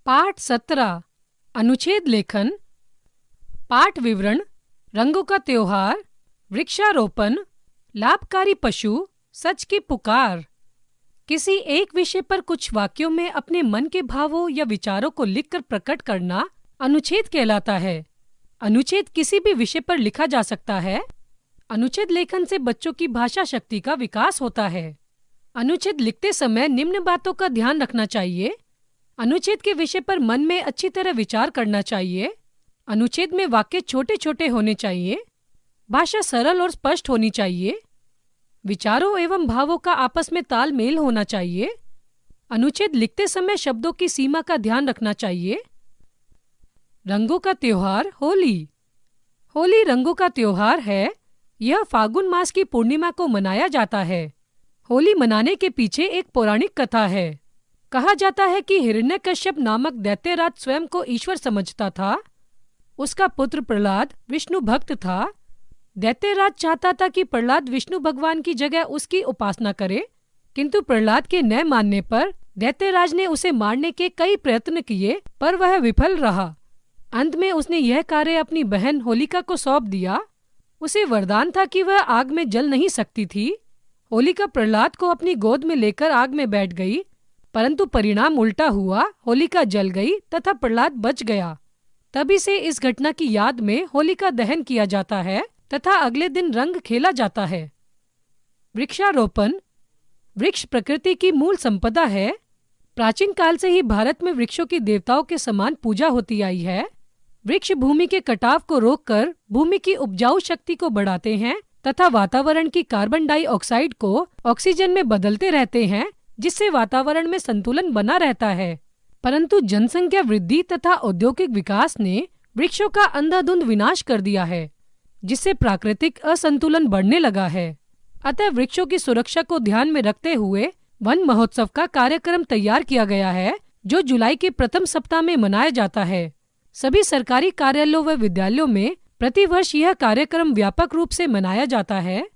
पाठ 17 अनुच्छेद लेखन। पाठ विवरण: रंगों का त्योहार, वृक्षारोपण, लाभकारी पशु, सच की पुकार। किसी एक विषय पर कुछ वाक्यों में अपने मन के भावों या विचारों को लिखकर प्रकट करना अनुच्छेद कहलाता है। अनुच्छेद किसी भी विषय पर लिखा जा सकता है। अनुच्छेद लेखन से बच्चों की भाषा शक्ति का विकास होता है। अनुच्छेद लिखते समय निम्न बातों का ध्यान रखना चाहिए। अनुच्छेद के विषय पर मन में अच्छी तरह विचार करना चाहिए। अनुच्छेद में वाक्य छोटे छोटे होने चाहिए। भाषा सरल और स्पष्ट होनी चाहिए। विचारों एवं भावों का आपस में तालमेल होना चाहिए। अनुच्छेद लिखते समय शब्दों की सीमा का ध्यान रखना चाहिए। रंगों का त्योहार होली। होली रंगों का त्योहार है। यह फागुन मास की पूर्णिमा को मनाया जाता है। होली मनाने के पीछे एक पौराणिक कथा है। कहा जाता है कि हिरण्यकश्यप नामक दैत्यराज स्वयं को ईश्वर समझता था। उसका पुत्र प्रहलाद विष्णु भक्त था। दैत्यराज चाहता था कि प्रहलाद विष्णु भगवान की जगह उसकी उपासना करे, किंतु प्रहलाद के न मानने पर दैत्यराज ने उसे मारने के कई प्रयत्न किए, पर वह विफल रहा। अंत में उसने यह कार्य अपनी बहन होलिका को सौंप दिया। उसे वरदान था कि वह आग में जल नहीं सकती थी। होलिका प्रहलाद को अपनी गोद में लेकर आग में बैठ गई, परंतु परिणाम उल्टा हुआ। होलिका जल गई तथा प्रहलाद बच गया। तभी से इस घटना की याद में होलिका दहन किया जाता है तथा अगले दिन रंग खेला जाता है। वृक्षारोपण। वृक्ष प्रकृति की मूल संपदा है। प्राचीन काल से ही भारत में वृक्षों की देवताओं के समान पूजा होती आई है। वृक्ष भूमि के कटाव को रोककर भूमि की उपजाऊ शक्ति को बढ़ाते हैं तथा वातावरण की कार्बन डाइऑक्साइड को ऑक्सीजन में बदलते रहते हैं, जिससे वातावरण में संतुलन बना रहता है। परंतु जनसंख्या वृद्धि तथा औद्योगिक विकास ने वृक्षों का अंधाधुंध विनाश कर दिया है, जिससे प्राकृतिक असंतुलन बढ़ने लगा है। अतः वृक्षों की सुरक्षा को ध्यान में रखते हुए वन महोत्सव का कार्यक्रम तैयार किया गया है, जो जुलाई के प्रथम सप्ताह में मनाया जाता है। सभी सरकारी कार्यालयों व विद्यालयों में प्रतिवर्ष यह कार्यक्रम व्यापक रूप से मनाया जाता है।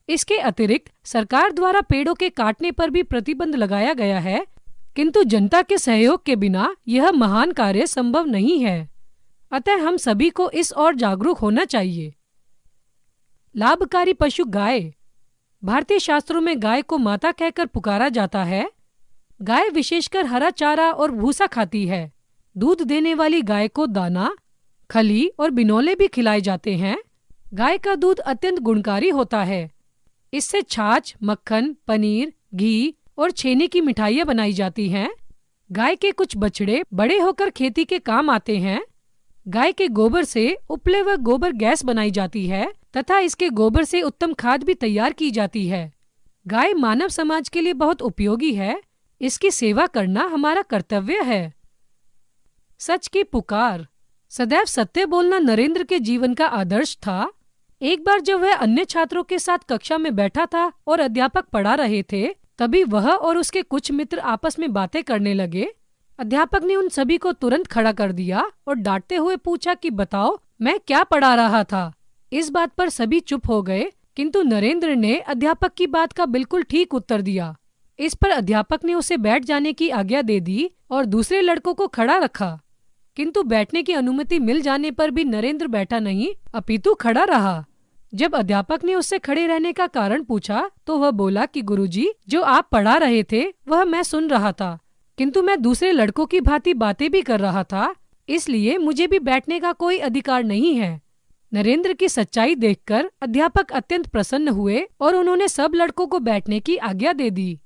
इसके अतिरिक्त सरकार द्वारा पेड़ों के काटने पर भी प्रतिबंध लगाया गया है, किंतु जनता के सहयोग के बिना यह महान कार्य संभव नहीं है। अतः हम सभी को इस ओर जागरूक होना चाहिए। लाभकारी पशु गाय। भारतीय शास्त्रों में गाय को माता कहकर पुकारा जाता है। गाय विशेषकर हरा चारा और भूसा खाती है। दूध देने वाली गाय को दाना, खली और बिनौले भी खिलाए जाते हैं। गाय का दूध अत्यंत गुणकारी होता है। इससे छाछ, मक्खन, पनीर, घी और छेने की मिठाइयाँ बनाई जाती हैं। गाय के कुछ बछड़े बड़े होकर खेती के काम आते हैं। गाय के गोबर से उपले व गोबर गैस बनाई जाती है तथा इसके गोबर से उत्तम खाद भी तैयार की जाती है। गाय मानव समाज के लिए बहुत उपयोगी है। इसकी सेवा करना हमारा कर्तव्य है। सच की पुकार। सदैव सत्य बोलना नरेंद्र के जीवन का आदर्श था। एक बार जब वह अन्य छात्रों के साथ कक्षा में बैठा था और अध्यापक पढ़ा रहे थे, तभी वह और उसके कुछ मित्र आपस में बातें करने लगे। अध्यापक ने उन सभी को तुरंत खड़ा कर दिया और डांटते हुए पूछा कि बताओ, मैं क्या पढ़ा रहा था। इस बात पर सभी चुप हो गए, किंतु नरेंद्र ने अध्यापक की बात का बिल्कुल ठीक उत्तर दिया। इस पर अध्यापक ने उसे बैठ जाने की आज्ञा दे दी और दूसरे लड़कों को खड़ा रखा, किंतु बैठने की अनुमति मिल जाने पर भी नरेंद्र बैठा नहीं, अपितु खड़ा रहा। जब अध्यापक ने उससे खड़े रहने का कारण पूछा तो वह बोला कि गुरुजी, जो आप पढ़ा रहे थे वह मैं सुन रहा था, किंतु मैं दूसरे लड़कों की भांति बातें भी कर रहा था, इसलिए मुझे भी बैठने का कोई अधिकार नहीं है। नरेंद्र की सच्चाई देखकर अध्यापक अत्यंत प्रसन्न हुए और उन्होंने सब लड़कों को बैठने की आज्ञा दे दी।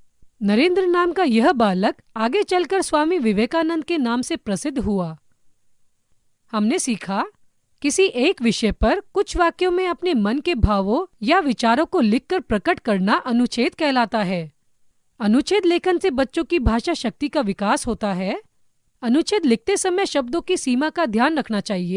नरेंद्र नाम का यह बालक आगे चलकर स्वामी विवेकानंद के नाम से प्रसिद्ध हुआ। हमने सीखा, किसी एक विषय पर कुछ वाक्यों में अपने मन के भावों या विचारों को लिखकर प्रकट करना अनुच्छेद कहलाता है। अनुच्छेद लेखन से बच्चों की भाषा शक्ति का विकास होता है। अनुच्छेद लिखते समय शब्दों की सीमा का ध्यान रखना चाहिए।